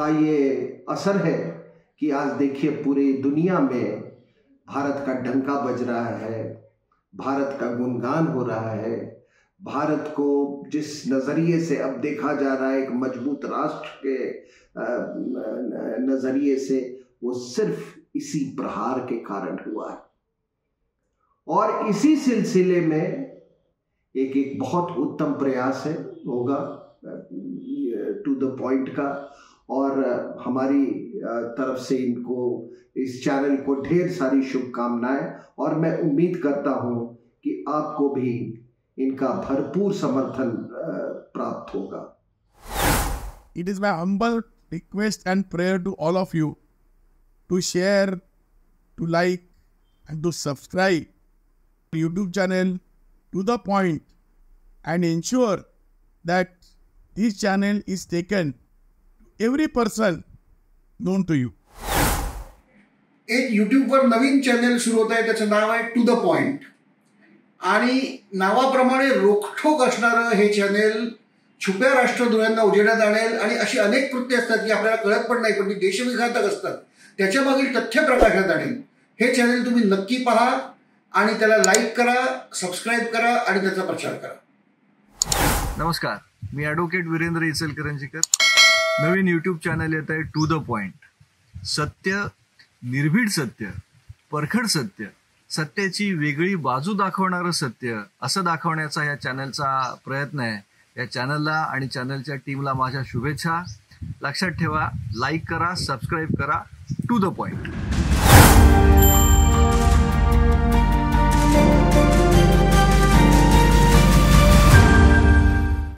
का ये असर है कि आज देखिए पूरी दुनिया में भारत का डंका बज रहा है, भारत का गुणगान हो रहा है, भारत को जिस नज़रिए से अब देखा जा रहा है एक मजबूत राष्ट्र के नज़रिए से, वो सिर्फ इसी प्रहार के कारण हुआ है। और इसी सिलसिले में एक बहुत उत्तम प्रयास है होगा टू द पॉइंट का, और हमारी तरफ से इनको, इस चैनल को ढेर सारी शुभकामनाएं, और मैं उम्मीद करता हूं कि आपको भी इनका भरपूर समर्थन प्राप्त होगा। It is my humble request and prayer to all of you to share, to like and to subscribe YouTube channel To The Point, and ensure that this channel is taken to every person known to you. एक यूट्यूबवर नवीन channel सुरू होत आहे, त्याचं नाव आहे to the point, आणि नावाप्रमाणे रोखठोक असणारं हे channel छुप्या राष्ट्रद्रोह्यांना उजेडात आणेल, आणि अशी अनेक कृत्य असतात की आपल्याला कळत पण नाही, पण ती देशविघातक असतात, त्याच्या मागील तथ्य प्रकाशात आणेल। हे चॅनल तुम्ही नक्की पहा आणि त्याला लाईक करा, सबस्क्राइब करा आणि त्याचा प्रचार करा। नमस्कार, मी ॲडव्होकेट वीरेंद्र इचलकरंजीकर। नवीन यूट्यूब चॅनल येत आहे टू द पॉइंट। सत्य, निर्भीड सत्य, परखड सत्य, सत्याची वेगळी बाजू दाखवणारं सत्य, असं दाखवण्याचा या चॅनलचा प्रयत्न आहे। या चॅनलला आणि चॅनलच्या टीमला माझ्या शुभेच्छा। लक्षात ठेवा, लाईक करा, सबस्क्राइब करा, टू द पॉइंट।